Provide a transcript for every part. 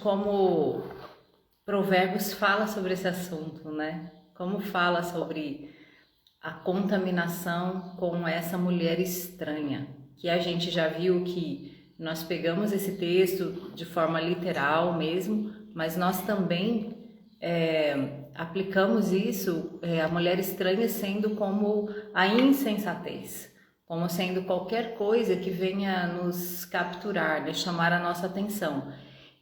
Como Provérbios fala sobre esse assunto, né? Como fala sobre a contaminação com essa mulher estranha, que a gente já viu que nós pegamos esse texto de forma literal mesmo, mas nós também aplicamos isso, a mulher estranha sendo como a insensatez, como sendo qualquer coisa que venha nos capturar, né, chamar a nossa atenção.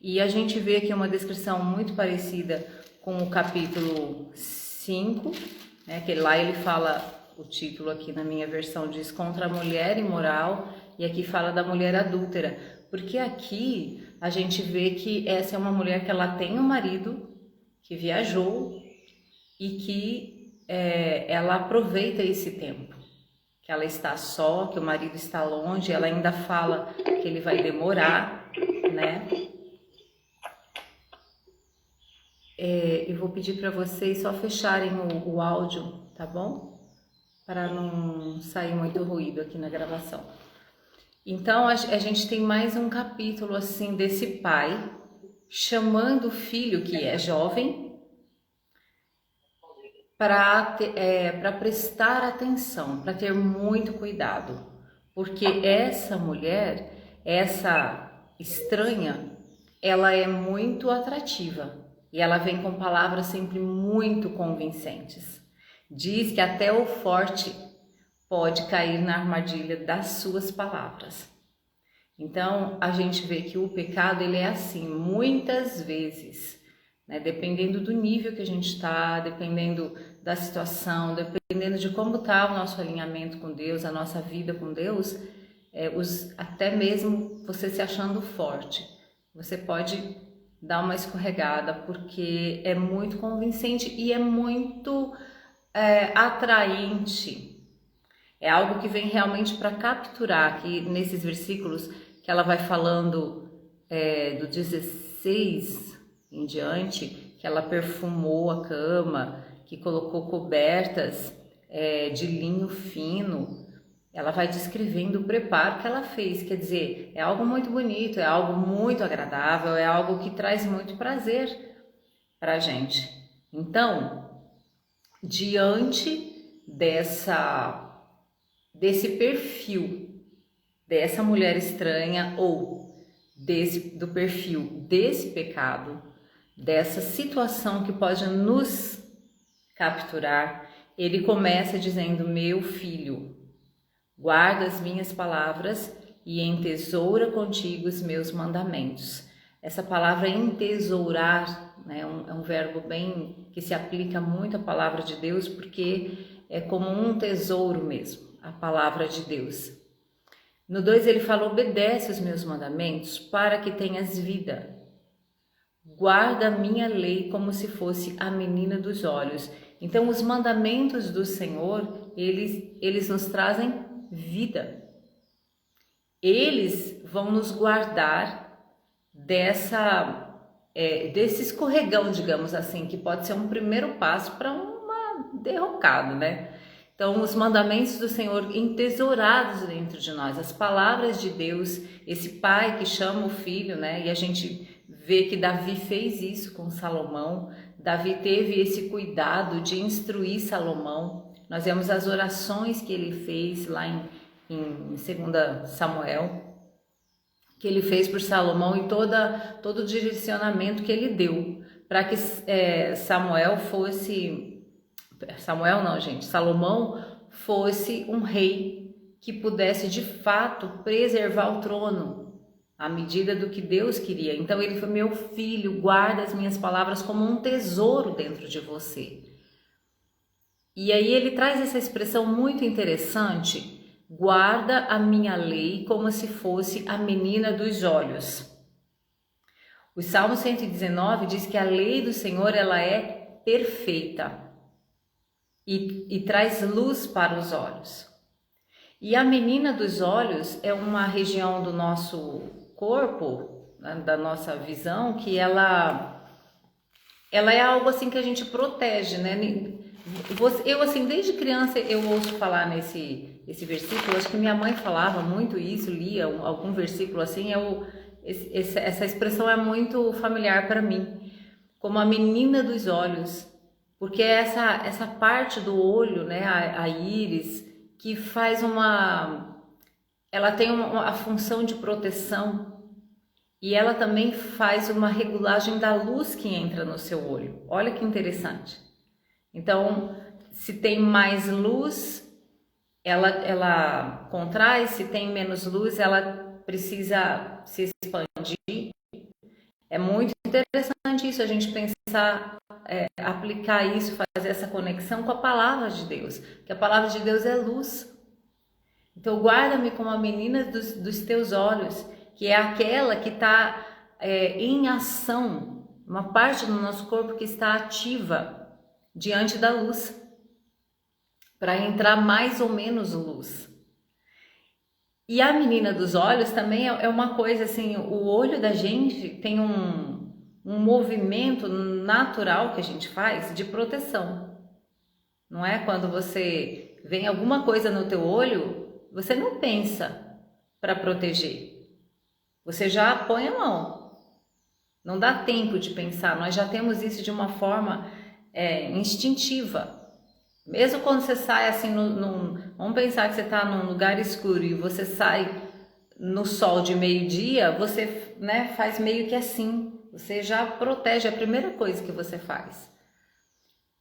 E a gente vê aqui uma descrição muito parecida com o capítulo 5, né, que lá ele fala, o título aqui na minha versão diz contra a mulher imoral, e aqui fala da mulher adúltera, porque aqui a gente vê que essa é uma mulher que ela tem um marido que viajou e que ela aproveita esse tempo, que ela está só, que o marido está longe, ela ainda fala que ele vai demorar, né? Eu vou pedir para vocês só fecharem o áudio, tá bom? Para não sair muito ruído aqui na gravação. Então, a gente tem mais um capítulo assim desse pai chamando o filho que é jovem para prestar atenção, para ter muito cuidado, porque essa mulher, essa estranha, ela é muito atrativa e ela vem com palavras sempre muito convincentes. Diz que até o forte pode cair na armadilha das suas palavras. Então, a gente vê que o pecado, ele é assim, muitas vezes, né? Dependendo do nível que a gente está, dependendo da situação, dependendo de como está o nosso alinhamento com Deus, a nossa vida com Deus, até mesmo você se achando forte, você pode dar uma escorregada, porque é muito convincente e é muito atraente. É algo que vem realmente para capturar, que nesses versículos que ela vai falando do 16 em diante, que ela perfumou a cama, que colocou cobertas de linho fino, ela vai descrevendo o preparo que ela fez, quer dizer, é algo muito bonito, é algo muito agradável, é algo que traz muito prazer para a gente. Então, diante desse perfil dessa mulher estranha ou do perfil desse pecado, dessa situação que pode nos capturar, ele começa dizendo: meu filho, guarda as minhas palavras e entesoura contigo os meus mandamentos. Essa palavra entesourar, né, é um verbo bem que se aplica muito à palavra de Deus, porque é como um tesouro mesmo, a palavra de Deus. No 2 ele fala: obedece os meus mandamentos para que tenhas vida. Guarda a minha lei como se fosse a menina dos olhos. Então, os mandamentos do Senhor, eles nos trazem vida. Eles vão nos guardar desse escorregão, digamos assim, que pode ser um primeiro passo para uma derrocada, né? Então, os mandamentos do Senhor entesourados dentro de nós, as palavras de Deus, esse pai que chama o filho, né? E a gente vê que Davi fez isso com Salomão. Davi teve esse cuidado de instruir Salomão. Nós vemos as orações que ele fez lá em 2 Samuel, que ele fez por Salomão, e todo o direcionamento que ele deu para que Salomão fosse um rei que pudesse de fato preservar o trono à medida do que Deus queria. Então ele falou: meu filho, guarda as minhas palavras como um tesouro dentro de você. E aí ele traz essa expressão muito interessante: guarda a minha lei como se fosse a menina dos olhos. O Salmo 119 diz que a lei do Senhor, ela é perfeita e traz luz para os olhos. E a menina dos olhos é uma região do nosso corpo, da nossa visão, que ela é algo assim que a gente protege, né? Eu, assim, desde criança eu ouço falar esse versículo. Acho que minha mãe falava muito isso, lia algum versículo assim. essa expressão é muito familiar para mim, como a menina dos olhos, porque essa parte do olho, né, a íris, que faz ela tem a função de proteção e ela também faz uma regulagem da luz que entra no seu olho. Olha que interessante. Então, se tem mais luz, ela contrai, se tem menos luz, ela precisa se expandir. É muito interessante isso, a gente pensar, aplicar isso, fazer essa conexão com a palavra de Deus, que a palavra de Deus é luz. Então, guarda-me como a menina dos teus olhos, que é aquela que está em ação, uma parte do nosso corpo que está ativa diante da luz, para entrar mais ou menos luz. E a menina dos olhos também é uma coisa assim, o olho da gente tem um movimento natural que a gente faz de proteção. Não é? Quando você vem alguma coisa no teu olho, você não pensa para proteger. Você já põe a mão. Não dá tempo de pensar, nós já temos isso de uma forma instintiva. Mesmo quando você sai assim, vamos pensar que você está num lugar escuro e você sai no sol de meio-dia, você, né, faz meio que assim, você já protege, é a primeira coisa que você faz.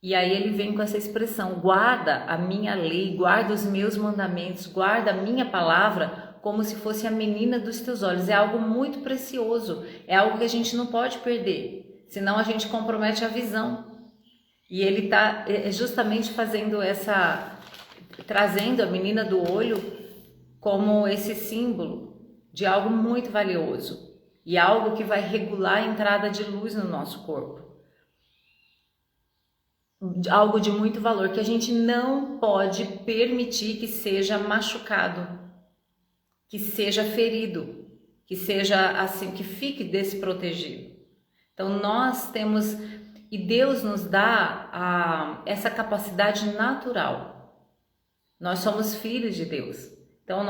E aí ele vem com essa expressão, guarda a minha lei, guarda os meus mandamentos, guarda a minha palavra como se fosse a menina dos teus olhos. É algo muito precioso, é algo que a gente não pode perder, senão a gente compromete a visão. E ele está justamente fazendo trazendo a menina do olho como esse símbolo de algo muito valioso e algo que vai regular a entrada de luz no nosso corpo. Algo de muito valor que a gente não pode permitir que seja machucado, que seja ferido, que seja assim, que fique desprotegido. Então nós temos, e Deus nos dá essa capacidade natural. Nós somos filhos de Deus. Então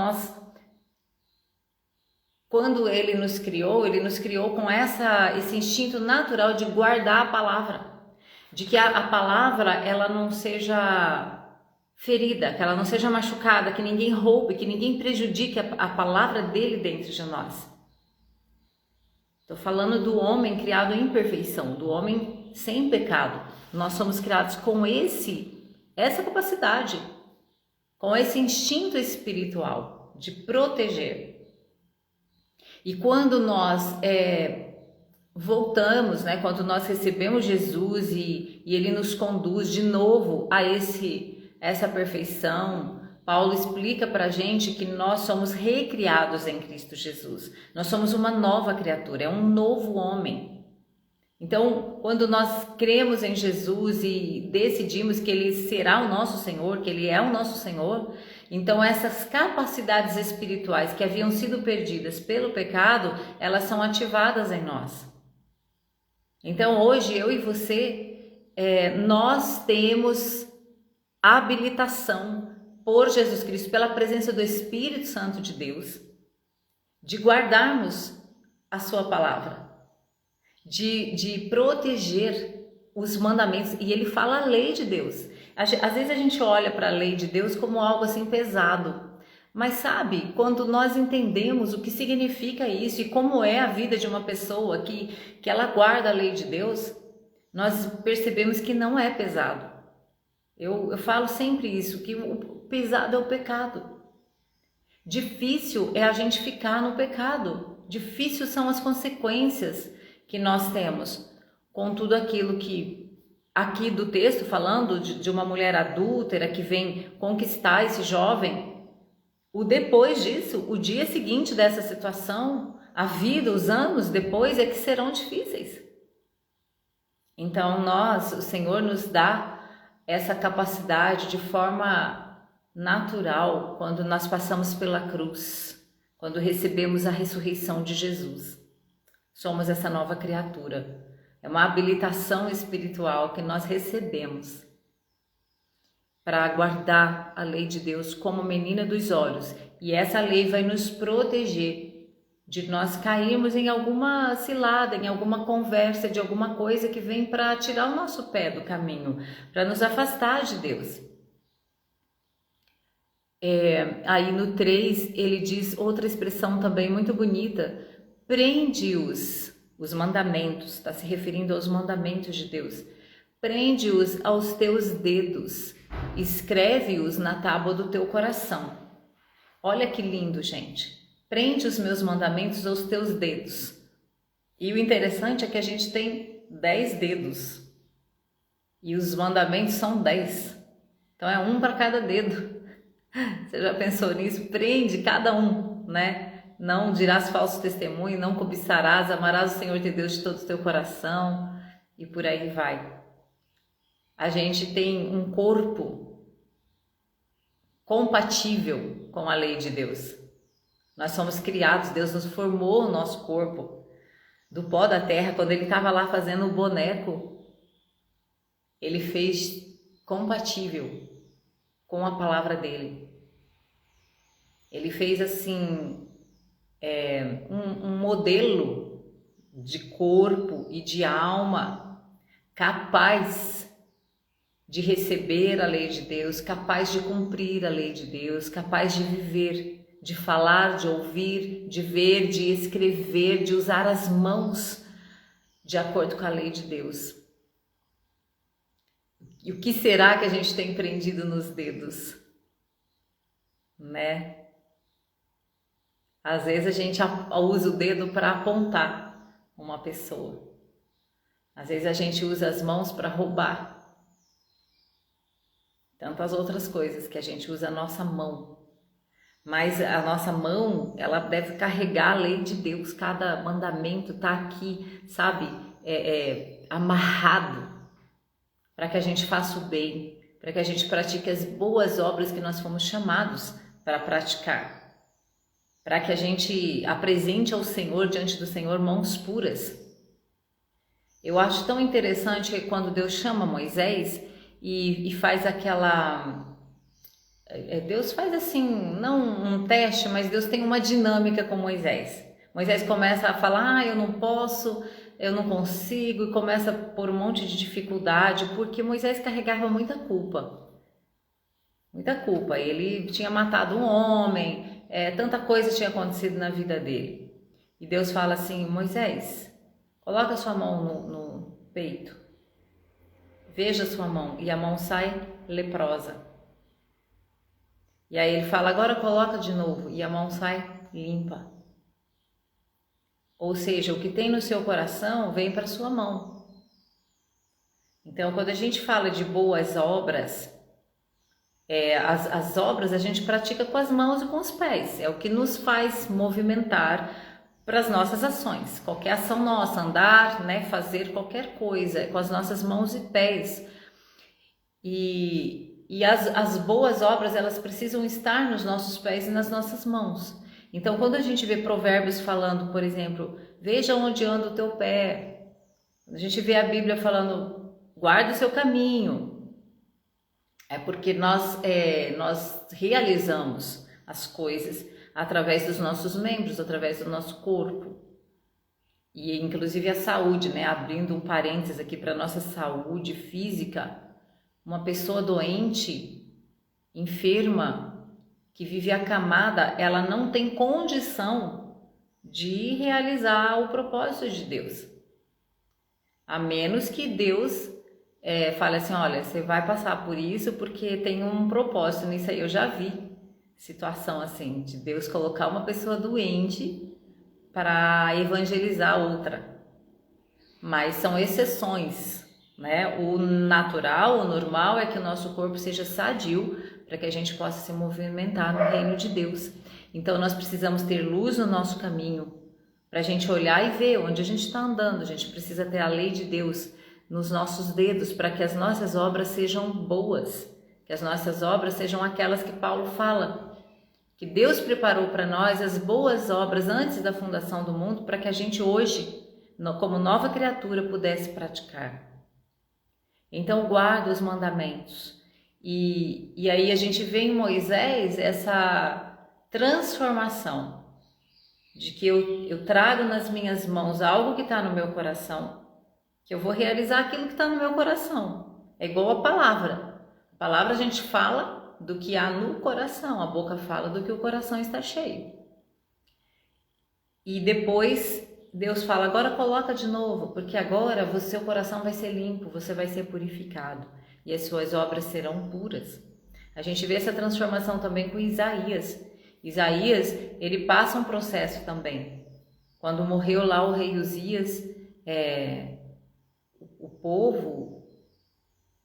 quando Ele nos criou com esse instinto natural de guardar a palavra. De que a palavra ela não seja ferida, que ela não seja machucada, que ninguém roube, que ninguém prejudique a palavra dele dentro de nós. Estou falando do homem criado em perfeição, do homem sem pecado. Nós somos criados com essa capacidade, com esse instinto espiritual de proteger. E quando nós voltamos, né, quando nós recebemos Jesus e Ele nos conduz de novo a essa perfeição, Paulo explica para a gente que nós somos recriados em Cristo Jesus. Nós somos uma nova criatura, é um novo homem. Então, quando nós cremos em Jesus e decidimos que Ele será o nosso Senhor, que Ele é o nosso Senhor, então essas capacidades espirituais que haviam sido perdidas pelo pecado, elas são ativadas em nós. Então hoje eu e você, nós temos habilitação por Jesus Cristo, pela presença do Espírito Santo de Deus, de guardarmos a sua palavra, de proteger os mandamentos, e ele fala a lei de Deus. Às vezes a gente olha para a lei de Deus como algo assim pesado, mas sabe, quando nós entendemos o que significa isso e como é a vida de uma pessoa que ela guarda a lei de Deus, nós percebemos que não é pesado. Eu falo sempre isso, que o pesado é o pecado. Difícil é a gente ficar no pecado. Difícil são as consequências que nós temos com tudo aquilo que, aqui do texto, falando de uma mulher adúltera que vem conquistar esse jovem. O depois disso, o dia seguinte dessa situação, a vida, os anos depois é que serão difíceis. Então o Senhor nos dá essa capacidade de forma natural quando nós passamos pela cruz, quando recebemos a ressurreição de Jesus. Somos essa nova criatura. É uma habilitação espiritual que nós recebemos para guardar a lei de Deus como menina dos olhos. E essa lei vai nos proteger de nós cairmos em alguma cilada, em alguma conversa, de alguma coisa que vem para tirar o nosso pé do caminho, para nos afastar de Deus. Aí no 3 ele diz outra expressão também muito bonita: prende-os, os mandamentos, está se referindo aos mandamentos de Deus, prende-os aos teus dedos, escreve-os na tábua do teu coração. Olha que lindo, gente. Prende os meus mandamentos aos teus dedos. E o interessante é que a gente tem 10 dedos. E os mandamentos são 10. Então é um para cada dedo. Você já pensou nisso? Prende cada um, né? Não dirás falso testemunho, não cobiçarás, amarás o Senhor teu Deus de todo o teu coração. E por aí vai. A gente tem um corpo compatível com a lei de Deus. Nós somos criados, Deus nos formou o nosso corpo do pó da terra. Quando ele estava lá fazendo o boneco, ele fez compatível com a palavra dele. Ele fez assim um modelo de corpo e de alma capaz de receber a lei de Deus, capaz de cumprir a lei de Deus, capaz de viver, de falar, de ouvir, de ver, de escrever, de usar as mãos de acordo com a lei de Deus. E o que será que a gente tem prendido nos dedos? Né? Às vezes a gente usa o dedo para apontar uma pessoa. Às vezes a gente usa as mãos para roubar. Tantas outras coisas que a gente usa a nossa mão. Mas a nossa mão, ela deve carregar a lei de Deus. Cada mandamento está aqui, sabe, amarrado, para que a gente faça o bem, para que a gente pratique as boas obras que nós fomos chamados para praticar, para que a gente apresente ao Senhor, diante do Senhor, mãos puras. Eu acho tão interessante quando Deus chama Moisés e faz aquela... Deus faz assim, não um teste, mas Deus tem uma dinâmica com Moisés. Moisés começa a falar, eu não posso, eu não consigo, e começa a pôr um monte de dificuldade, porque Moisés carregava muita culpa. Muita culpa. Ele tinha matado um homem, tanta coisa tinha acontecido na vida dele. E Deus fala assim, Moisés, coloca a sua mão no peito, veja a sua mão, e a mão sai leprosa. E aí ele fala, agora coloca de novo, e a mão sai limpa. Ou seja, o que tem no seu coração vem para a sua mão. Então, quando a gente fala de boas obras, as obras a gente pratica com as mãos e com os pés. É o que nos faz movimentar para as nossas ações. Qualquer ação nossa, andar, né, fazer qualquer coisa, é com as nossas mãos e pés. E as boas obras, elas precisam estar nos nossos pés e nas nossas mãos. Então, quando a gente vê Provérbios falando, por exemplo, veja onde anda o teu pé. Quando a gente vê a Bíblia falando, guarda o seu caminho. É porque nós realizamos as coisas através dos nossos membros, através do nosso corpo. E inclusive a saúde, né? Abrindo um parênteses aqui para a nossa saúde física. Uma pessoa doente, enferma, que vive acamada, ela não tem condição de realizar o propósito de Deus. A menos que Deus fale assim, olha, você vai passar por isso porque tem um propósito nisso aí. Eu já vi situação assim, de Deus colocar uma pessoa doente para evangelizar outra. Mas são exceções. Né? O natural, o normal é que o nosso corpo seja sadio para que a gente possa se movimentar no reino de Deus. Então nós precisamos ter luz no nosso caminho para a gente olhar e ver onde a gente está andando. A gente precisa ter a lei de Deus nos nossos dedos para que as nossas obras sejam boas, que as nossas obras sejam aquelas que Paulo fala, que Deus preparou para nós as boas obras antes da fundação do mundo para que a gente hoje, como nova criatura, pudesse praticar. Então guarda os mandamentos. E aí a gente vê em Moisés essa transformação. de que eu trago nas minhas mãos algo que está no meu coração, que eu vou realizar aquilo que está no meu coração. É igual a palavra. A palavra a gente fala do que há no coração, a boca fala do que o coração está cheio. E depois Deus fala, agora coloca de novo, porque agora o seu coração vai ser limpo, você vai ser purificado e as suas obras serão puras. A gente vê essa transformação também com Isaías. Isaías, ele passa um processo também. Quando morreu lá o rei Uzias, o povo,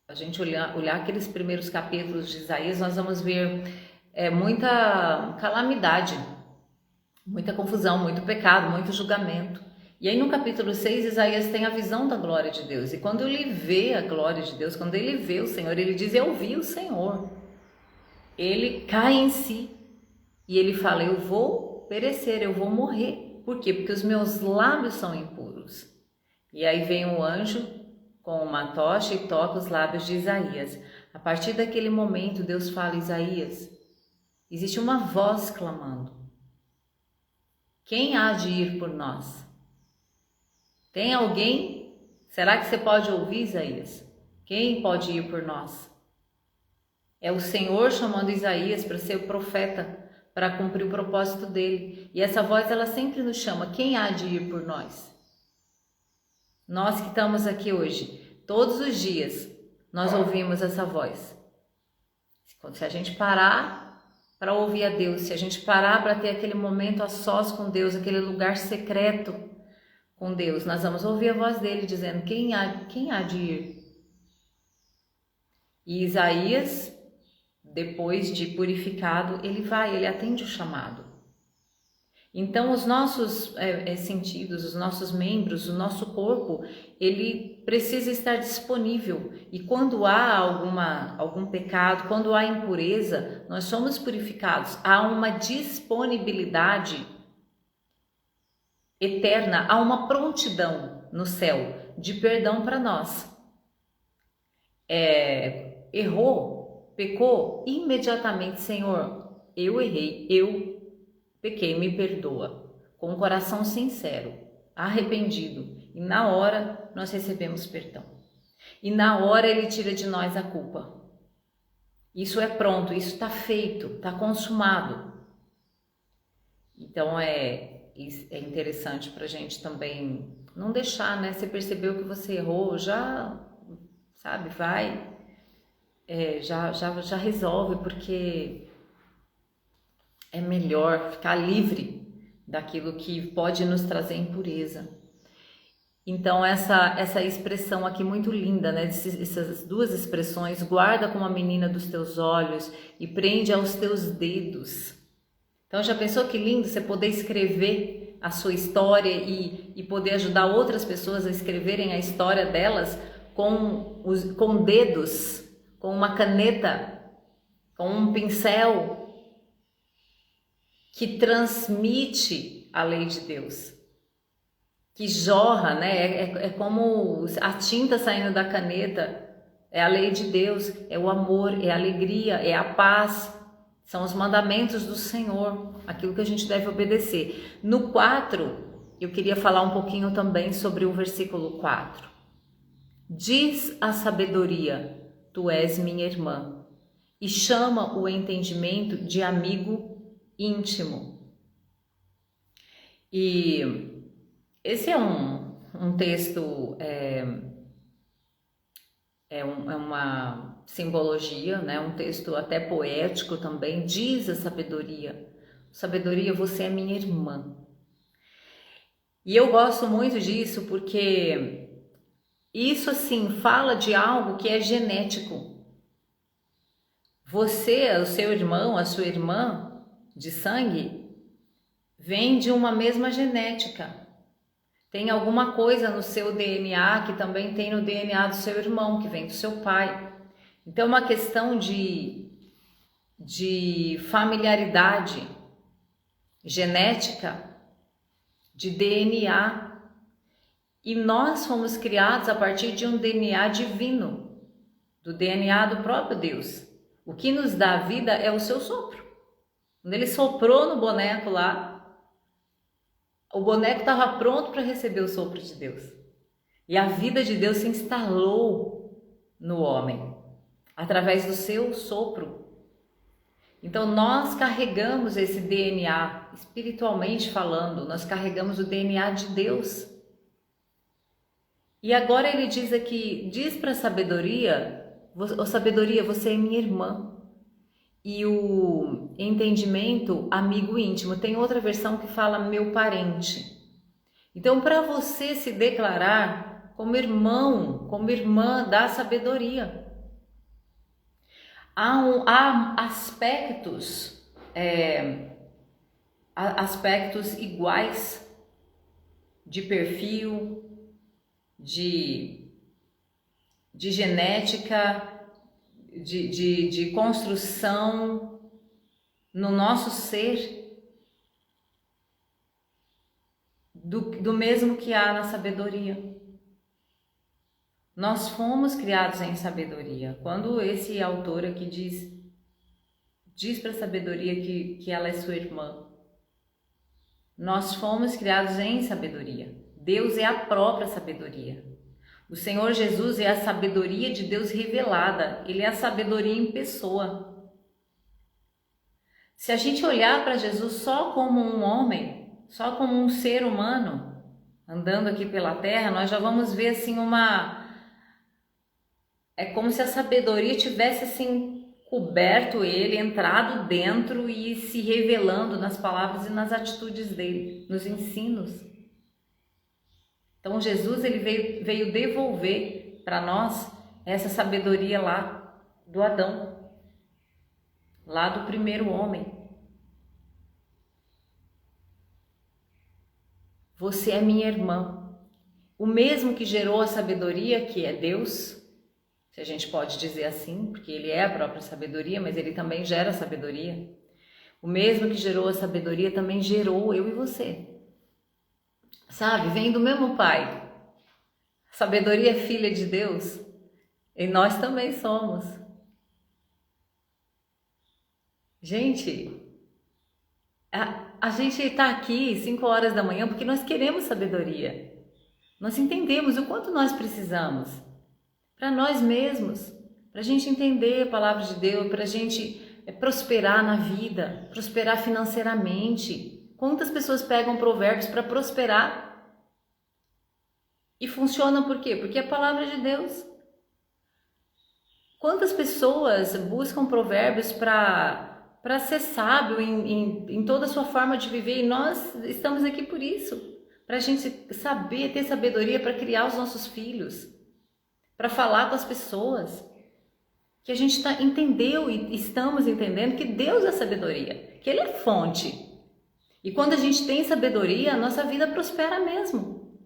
a gente olhar aqueles primeiros capítulos de Isaías, nós vamos ver muita calamidade, muita confusão, muito pecado, muito julgamento. E aí no capítulo 6, Isaías tem a visão da glória de Deus. E quando ele vê a glória de Deus, quando ele vê o Senhor, ele diz, eu vi o Senhor. Ele cai em si e ele fala, eu vou perecer, eu vou morrer. Por quê? Porque os meus lábios são impuros. E aí vem o anjo com uma tocha e toca os lábios de Isaías. A partir daquele momento, Deus fala, Isaías, existe uma voz clamando. Quem há de ir por nós? Tem alguém? Será que você pode ouvir, Isaías? Quem pode ir por nós? É o Senhor chamando Isaías para ser o profeta, para cumprir o propósito dele. E essa voz, ela sempre nos chama, quem há de ir por nós? Nós que estamos aqui hoje, todos os dias, nós ouvimos essa voz. Se a gente parar para ouvir a Deus, se a gente parar para ter aquele momento a sós com Deus, aquele lugar secreto com Deus, nós vamos ouvir a voz dele dizendo, quem há de ir? E Isaías, depois de purificado, ele atende o chamado. Então os nossos sentidos, os nossos membros, o nosso corpo, ele precisa estar disponível. E quando há algum pecado, quando há impureza, nós somos purificados. Há uma disponibilidade eterna, há uma prontidão no céu de perdão para nós. Errou, pecou, imediatamente, Senhor, eu errei, eu pequei, me perdoa, com um coração sincero, arrependido, e na hora nós recebemos perdão. E na hora Ele tira de nós a culpa. Isso é pronto, isso está feito, está consumado. Então é interessante para a gente também não deixar, né? Você percebeu que você errou, já, sabe, vai, já resolve, porque é melhor ficar livre daquilo que pode nos trazer impureza. Então essa expressão aqui muito linda, né? Essas duas expressões, guarda como a menina dos teus olhos e prende aos teus dedos. Então já pensou que lindo você poder escrever a sua história e poder ajudar outras pessoas a escreverem a história delas com dedos, com uma caneta, com um pincel que transmite a lei de Deus, que jorra, né? É como a tinta saindo da caneta, é a lei de Deus, é o amor, é a alegria, é a paz, são os mandamentos do Senhor, aquilo que a gente deve obedecer. No 4, eu queria falar um pouquinho também sobre o versículo 4. Diz a sabedoria, tu és minha irmã, e chama o entendimento de amigo íntimo. E esse é um texto, uma simbologia, né? Um texto até poético também. Diz a sabedoria, sabedoria, você é minha irmã. E eu gosto muito disso porque isso assim fala de algo que é genético. Você, o seu irmão, a sua irmã de sangue, vem de uma mesma genética. Tem alguma coisa no seu DNA que também tem no DNA do seu irmão, que vem do seu pai. Então é uma questão de familiaridade genética, de DNA. E nós fomos criados a partir de um DNA divino, do DNA do próprio Deus. O que nos dá vida é o seu sopro. Quando ele soprou no boneco lá, O boneco estava pronto para receber o sopro de Deus. E a vida de Deus se instalou no homem, através do seu sopro. Então nós carregamos esse DNA, espiritualmente falando, nós carregamos o DNA de Deus. E agora ele diz aqui, diz para a sabedoria, sabedoria, você é minha irmã. E o entendimento, amigo íntimo. Tem outra versão que fala meu parente. Então, para você se declarar como irmão, como irmã da sabedoria, há aspectos iguais de perfil, de genética, de construção no nosso ser, do mesmo que há na sabedoria. Nós fomos criados em sabedoria. Quando esse autor aqui diz para a sabedoria que ela é sua irmã, nós fomos criados em sabedoria. Deus é a própria sabedoria. O Senhor Jesus é a sabedoria de Deus revelada. Ele é a sabedoria em pessoa. Se a gente olhar para Jesus só como um homem, só como um ser humano, andando aqui pela terra, nós já vamos ver assim é como se a sabedoria tivesse assim coberto ele, entrado dentro e se revelando nas palavras e nas atitudes dele, nos ensinos. Então Jesus ele veio devolver para nós essa sabedoria lá do Adão, lá do primeiro homem. Você é minha irmã. O mesmo que gerou a sabedoria, que é Deus, se a gente pode dizer assim, porque ele é a própria sabedoria, mas ele também gera sabedoria. O mesmo que gerou a sabedoria também gerou eu e você. Sabe, vem do mesmo Pai. Sabedoria é filha de Deus e nós também somos. Gente, a gente está aqui 5 horas da manhã porque nós queremos sabedoria. Nós entendemos o quanto nós precisamos para nós mesmos, para a gente entender a palavra de Deus, para a gente prosperar na vida, prosperar financeiramente. Quantas pessoas pegam provérbios para prosperar e funcionam por quê? Porque é a palavra de Deus. Quantas pessoas buscam provérbios para ser sábio em toda a sua forma de viver, e nós estamos aqui por isso, para a gente saber, ter sabedoria para criar os nossos filhos, para falar com as pessoas, que a gente entendeu e estamos entendendo que Deus é sabedoria, que Ele é fonte. E quando a gente tem sabedoria, a nossa vida prospera mesmo.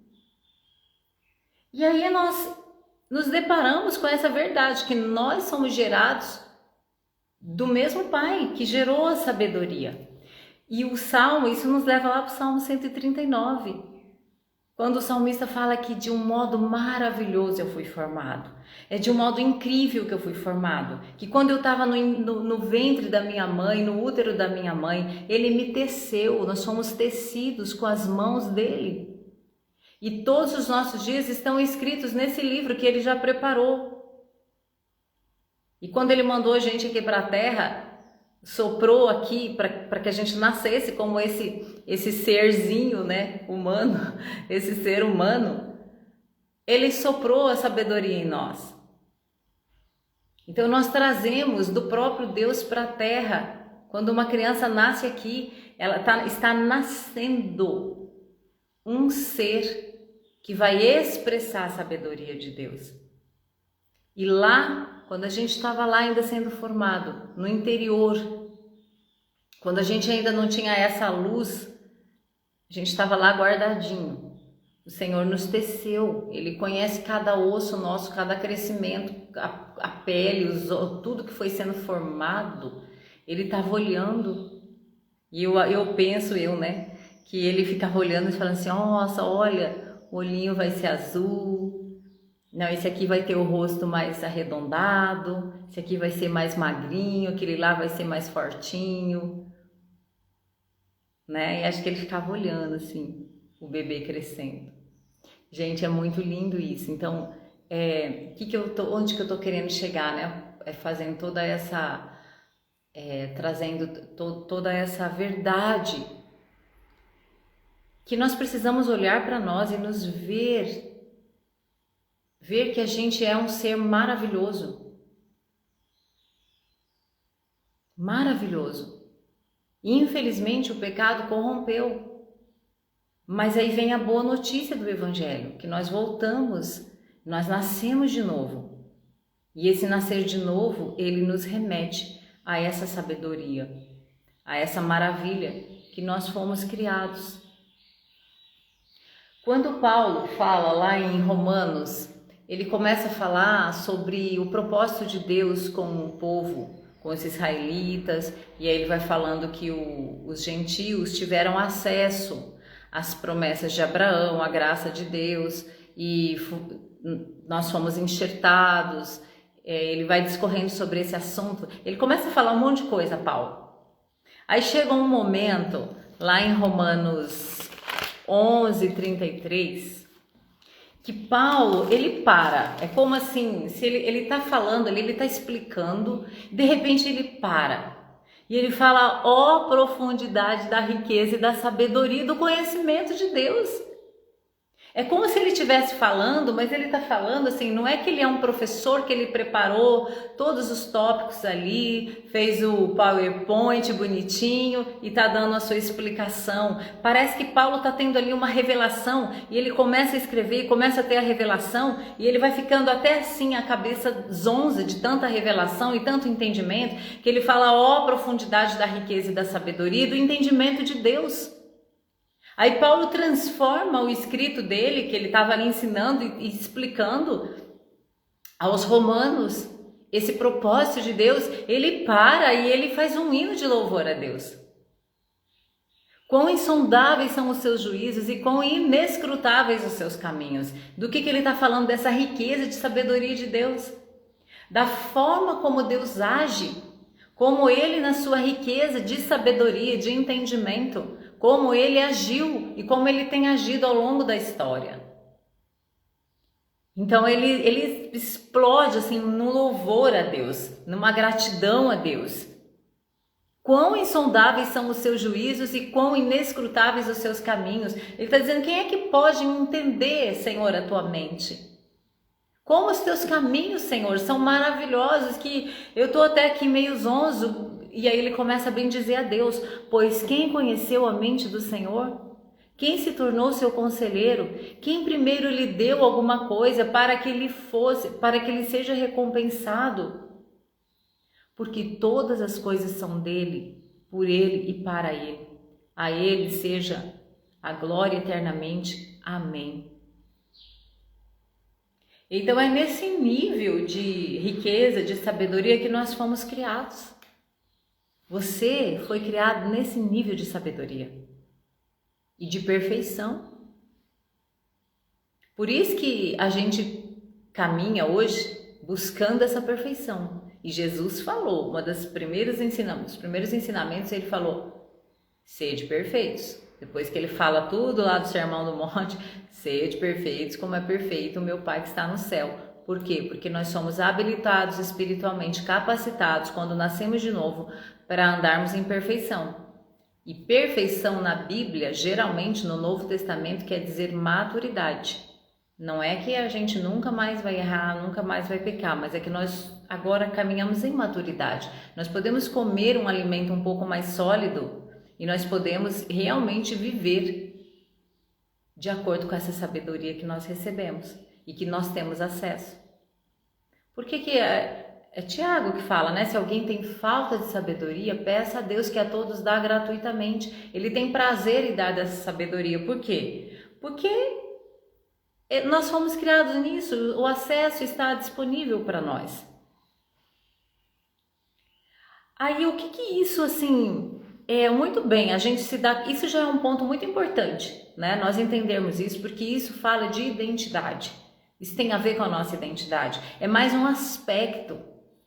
E aí nós nos deparamos com essa verdade, que nós somos gerados do mesmo Pai, que gerou a sabedoria. E o Salmo, isso nos leva lá para o Salmo 139, quando o salmista fala que de um modo maravilhoso eu fui formado. É de um modo incrível que eu fui formado. Que quando eu estava no ventre da minha mãe, no útero da minha mãe, Ele me teceu, nós fomos tecidos com as mãos dEle. E todos os nossos dias estão escritos nesse livro que Ele já preparou. E quando Ele mandou a gente aqui para a terra, soprou aqui para que a gente nascesse como esse serzinho, né, humano, esse ser humano, Ele soprou a sabedoria em nós. Então nós trazemos do próprio Deus para a terra. Quando uma criança nasce aqui, ela está nascendo um ser que vai expressar a sabedoria de Deus. E lá, quando a gente estava lá ainda sendo formado, no interior, quando a gente ainda não tinha essa luz, a gente estava lá guardadinho. O Senhor nos teceu, Ele conhece cada osso nosso, cada crescimento, a pele, tudo que foi sendo formado, Ele estava olhando. E eu penso, né, que Ele ficava olhando e falando assim, nossa, olha, o olhinho vai ser azul, não, esse aqui vai ter o rosto mais arredondado, esse aqui vai ser mais magrinho, aquele lá vai ser mais fortinho, né? E acho que Ele ficava olhando assim. o bebê crescendo. Gente, é muito lindo isso. Então, onde que eu tô querendo chegar, né? Fazendo toda essa, trazendo toda essa verdade, que nós precisamos olhar para nós e nos ver que a gente é um ser maravilhoso. Maravilhoso. Infelizmente o pecado corrompeu. Mas aí vem a boa notícia do Evangelho, que nós voltamos, nós nascemos de novo. E esse nascer de novo, ele nos remete a essa sabedoria, a essa maravilha que nós fomos criados. Quando Paulo fala lá em Romanos, ele começa a falar sobre o propósito de Deus com o povo, com os israelitas, e aí ele vai falando que os gentios tiveram acesso às promessas de Abraão, à graça de Deus, e nós fomos enxertados. Ele vai discorrendo sobre esse assunto, ele começa a falar um monte de coisa, Paulo. Aí chega um momento, lá em Romanos 11:33, que Paulo, ele para, é como assim, se ele está falando ali, ele está explicando, de repente ele para, e ele fala, ó profundidade da riqueza e da sabedoria e do conhecimento de Deus. É como se ele estivesse falando, mas ele está falando assim, não é que ele é um professor que ele preparou todos os tópicos ali, fez o PowerPoint bonitinho e está dando a sua explicação. Parece que Paulo está tendo ali uma revelação e ele começa a escrever, começa a ter a revelação e ele vai ficando até assim a cabeça zonza de tanta revelação e tanto entendimento, que ele fala, ó profundidade da riqueza e da sabedoria e do entendimento de Deus. Aí Paulo transforma o escrito dele, que ele estava ali ensinando e explicando aos romanos esse propósito de Deus, ele para e ele faz um hino de louvor a Deus. Quão insondáveis são os seus juízos e quão inescrutáveis os seus caminhos. Do que ele está falando? Dessa riqueza de sabedoria de Deus. Da forma como Deus age, como ele na sua riqueza de sabedoria, de entendimento, como ele agiu e como ele tem agido ao longo da história. Então ele explode assim no louvor a Deus, numa gratidão a Deus. Quão insondáveis são os seus juízos e quão inescrutáveis os seus caminhos. Ele está dizendo, quem é que pode entender, Senhor, a tua mente? Como os teus caminhos, Senhor, são maravilhosos, que eu estou até aqui meio zonzo. E aí ele começa a bendizer a Deus, pois quem conheceu a mente do Senhor? Quem se tornou seu conselheiro? Quem primeiro lhe deu alguma coisa para que ele seja recompensado? Porque todas as coisas são dele, por ele e para ele. A ele seja a glória eternamente. Amém. Então é nesse nível de riqueza, de sabedoria que nós fomos criados. Você foi criado nesse nível de sabedoria e de perfeição. Por isso que a gente caminha hoje buscando essa perfeição. E Jesus falou, os primeiros ensinamentos, ele falou, sede perfeitos. Depois que ele fala tudo lá do Sermão do Monte, sede perfeitos como é perfeito o meu Pai que está no céu. Por quê? Porque nós somos habilitados espiritualmente, capacitados, quando nascemos de novo, para andarmos em perfeição. E perfeição na Bíblia, geralmente no Novo Testamento, quer dizer maturidade. Não é que a gente nunca mais vai errar, nunca mais vai pecar, mas é que nós agora caminhamos em maturidade. Nós podemos comer um alimento um pouco mais sólido e nós podemos realmente viver de acordo com essa sabedoria que nós recebemos e que nós temos acesso. Por que é Tiago que fala, né? Se alguém tem falta de sabedoria, peça a Deus que a todos dá gratuitamente. Ele tem prazer em dar dessa sabedoria. Por quê? Porque nós fomos criados nisso, o acesso está disponível para nós. Aí o que isso assim... muito bem, a gente se dá... Isso já é um ponto muito importante, né? Nós entendermos isso, porque isso fala de identidade. Isso tem a ver com a nossa identidade. É mais um aspecto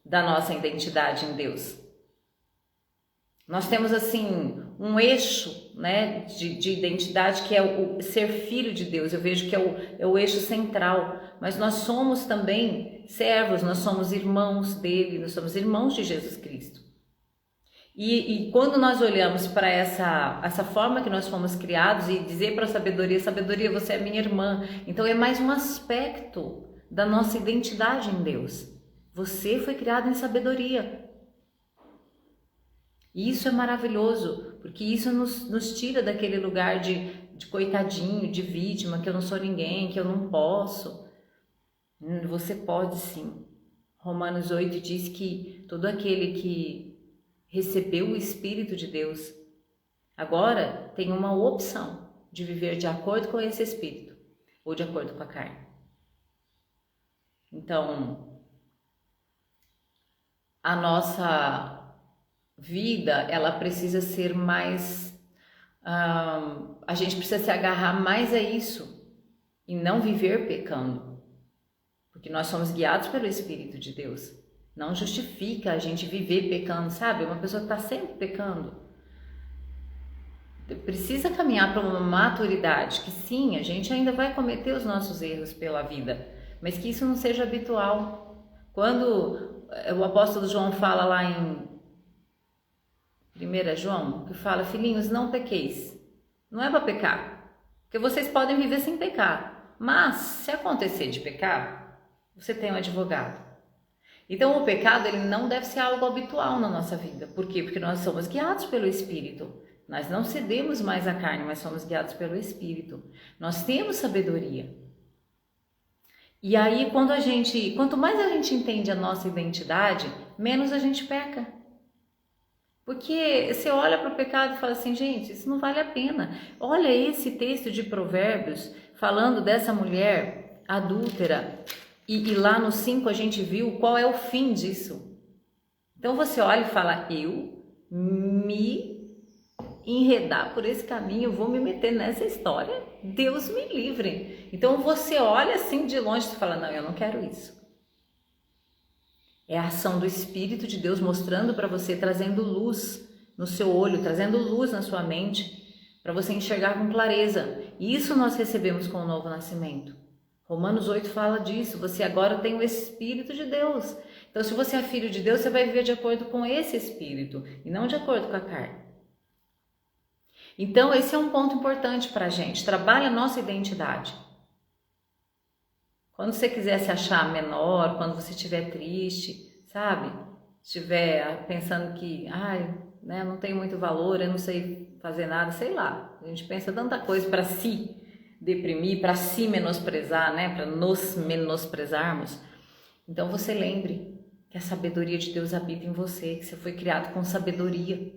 da nossa identidade em Deus. Nós temos assim um eixo, né, de identidade que é o ser filho de Deus. Eu vejo que é o eixo central, mas nós somos também servos, nós somos irmãos dele, nós somos irmãos de Jesus Cristo. E quando nós olhamos para essa forma que nós fomos criados e dizer para a sabedoria, sabedoria, você é minha irmã, então é mais um aspecto da nossa identidade em Deus. Você foi criado em sabedoria. E isso é maravilhoso, porque isso nos tira daquele lugar de coitadinho, de vítima, que eu não sou ninguém, que eu não posso. Você pode sim. Romanos 8 diz que todo aquele que recebeu o Espírito de Deus, agora tem uma opção de viver de acordo com esse Espírito ou de acordo com a carne. Então, a nossa vida, ela precisa ser mais, a gente precisa se agarrar mais a isso e não viver pecando, porque nós somos guiados pelo Espírito de Deus. Não justifica a gente viver pecando, sabe? Uma pessoa que está sempre pecando precisa caminhar para uma maturidade, que sim, a gente ainda vai cometer os nossos erros pela vida, mas que isso não seja habitual. Quando o apóstolo João fala lá em 1 João, que fala, filhinhos, não pequeis. Não é para pecar, porque vocês podem viver sem pecar, mas se acontecer de pecar, você tem um advogado. Então o pecado, ele não deve ser algo habitual na nossa vida. Por quê? Porque nós somos guiados pelo Espírito. Nós não cedemos mais à carne, mas somos guiados pelo Espírito. Nós temos sabedoria. E aí quanto mais a gente entende a nossa identidade, menos a gente peca. Porque você olha para o pecado e fala assim, gente, isso não vale a pena. Olha esse texto de Provérbios falando dessa mulher adúltera. E lá no 5 a gente viu qual é o fim disso. Então você olha e fala, eu me enredar por esse caminho, vou me meter nessa história, Deus me livre. Então você olha assim de longe e fala, não, eu não quero isso. É a ação do Espírito de Deus mostrando para você, trazendo luz no seu olho, trazendo luz na sua mente, para você enxergar com clareza. E isso nós recebemos com o novo nascimento. Romanos 8 fala disso, você agora tem o Espírito de Deus. Então, se você é filho de Deus, você vai viver de acordo com esse Espírito e não de acordo com a carne. Então, esse é um ponto importante para a gente, trabalha a nossa identidade. Quando você quiser se achar menor, quando você estiver triste, sabe? Estiver pensando que, né, não tem muito valor, eu não sei fazer nada, sei lá. A gente pensa tanta coisa para si deprimir, para se menosprezar, né? Para nos menosprezarmos. Então você lembre que a sabedoria de Deus habita em você, que você foi criado com sabedoria.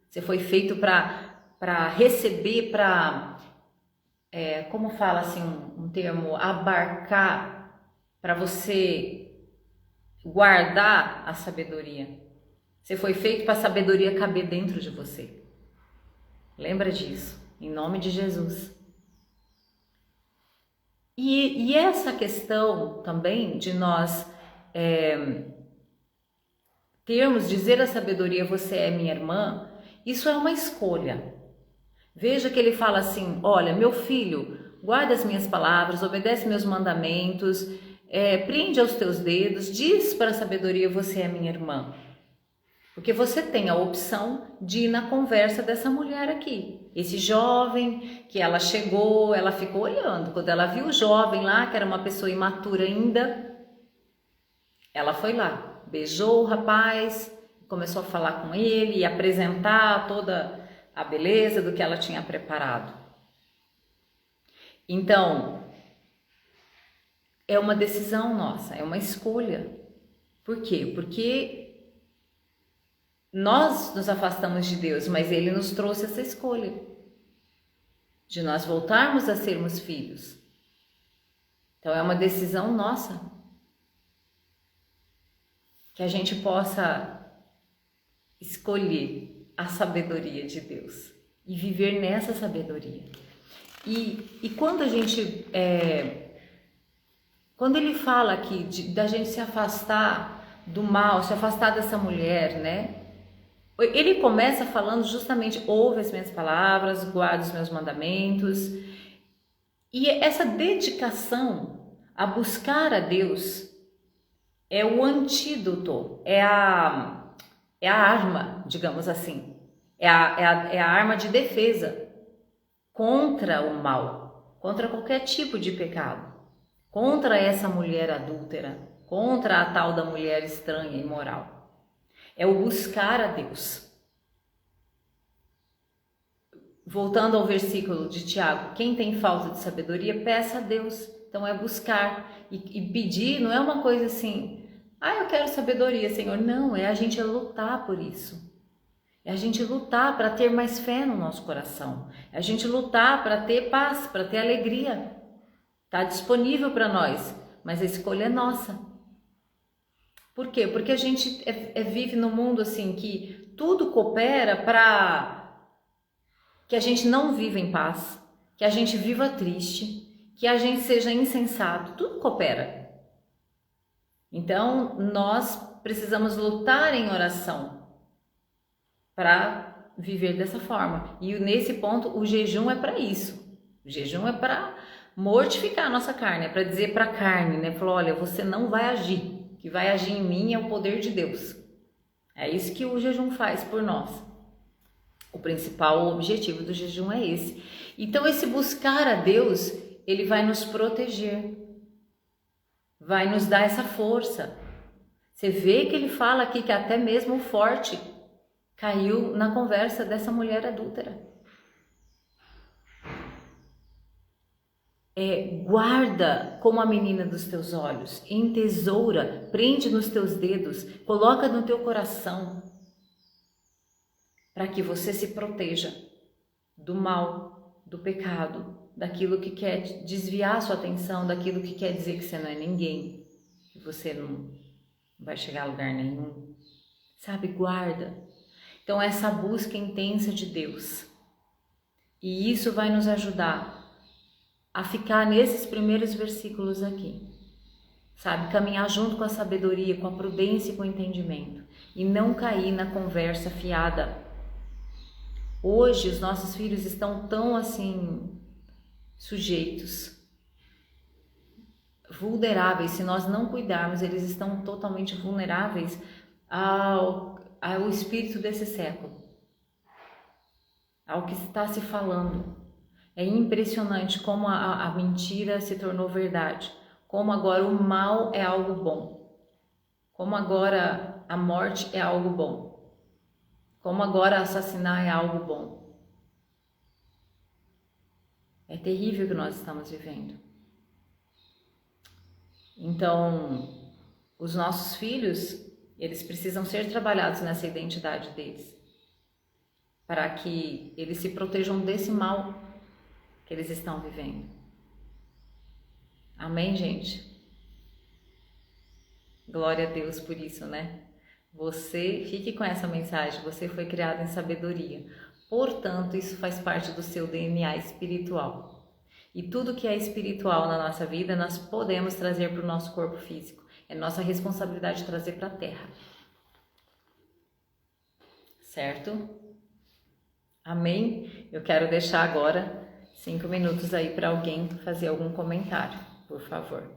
Você foi feito para receber, como fala assim um termo, abarcar, para você guardar a sabedoria. Você foi feito para a sabedoria caber dentro de você. Lembra disso, em nome de Jesus. E essa questão também de nós dizer a sabedoria, você é minha irmã, isso é uma escolha. Veja que ele fala assim, olha, meu filho, guarda as minhas palavras, obedece meus mandamentos, prende aos teus dedos, diz para a sabedoria, você é minha irmã. Porque você tem a opção de ir na conversa dessa mulher aqui. Esse jovem que ela chegou, ela ficou olhando. Quando ela viu o jovem lá, que era uma pessoa imatura ainda, ela foi lá, beijou o rapaz, começou a falar com ele e apresentar toda a beleza do que ela tinha preparado. Então, é uma decisão nossa, é uma escolha. Por quê? Porque nós nos afastamos de Deus, mas Ele nos trouxe essa escolha de nós voltarmos a sermos filhos. Então é uma decisão nossa que a gente possa escolher a sabedoria de Deus e viver nessa sabedoria. E quando a gente, quando Ele fala aqui da gente se afastar do mal, se afastar dessa mulher, né? Ele começa falando justamente, ouve as minhas palavras, guarda os meus mandamentos. E essa dedicação a buscar a Deus é o antídoto, é a arma, digamos assim, é a arma de defesa contra o mal, contra qualquer tipo de pecado, contra essa mulher adúltera, contra a tal da mulher estranha e imoral. É o buscar a Deus. Voltando ao versículo de Tiago, quem tem falta de sabedoria, peça a Deus. Então é buscar e pedir, não é uma coisa assim, eu quero sabedoria, Senhor. Não, é a gente lutar por isso. É a gente lutar para ter mais fé no nosso coração. É a gente lutar para ter paz, para ter alegria. Está disponível para nós, mas a escolha é nossa. Por quê? Porque a gente vive num mundo assim que tudo coopera para que a gente não viva em paz, que a gente viva triste, que a gente seja insensato, tudo coopera. Então, nós precisamos lutar em oração para viver dessa forma. E nesse ponto, o jejum é para isso. O jejum é para mortificar a nossa carne, é para dizer para a carne, né? Falou, olha, você não vai agir. O que vai agir em mim é o poder de Deus. É isso que o jejum faz por nós. O principal objetivo do jejum é esse. Então, esse buscar a Deus, ele vai nos proteger, vai nos dar essa força. Você vê que ele fala aqui que até mesmo o forte caiu na conversa dessa mulher adúltera. Guarda como a menina dos teus olhos, entesoura, prende nos teus dedos, coloca no teu coração, para que você se proteja do mal, do pecado, daquilo que quer desviar a sua atenção, daquilo que quer dizer que você não é ninguém, que você não vai chegar a lugar nenhum. Sabe, guarda. Então essa busca intensa de Deus, e isso vai nos ajudar a ficar nesses primeiros versículos aqui, sabe, caminhar junto com a sabedoria, com a prudência e com o entendimento, e não cair na conversa fiada. Hoje os nossos filhos estão tão assim, sujeitos, vulneráveis. Se nós não cuidarmos, eles estão totalmente vulneráveis ao espírito desse século, ao que está se falando. É impressionante como a mentira se tornou verdade, como agora o mal é algo bom, como agora a morte é algo bom, como agora assassinar é algo bom. É terrível o que nós estamos vivendo. Então, os nossos filhos, eles precisam ser trabalhados nessa identidade deles, para que eles se protejam desse mal que eles estão vivendo. Amém, gente? Glória a Deus por isso, né? Você, fique com essa mensagem, você foi criado em sabedoria. Portanto, isso faz parte do seu DNA espiritual. E tudo que é espiritual na nossa vida, nós podemos trazer para o nosso corpo físico. É nossa responsabilidade trazer para a Terra. Certo? Amém? Eu quero deixar agora 5 minutos aí para alguém fazer algum comentário, por favor.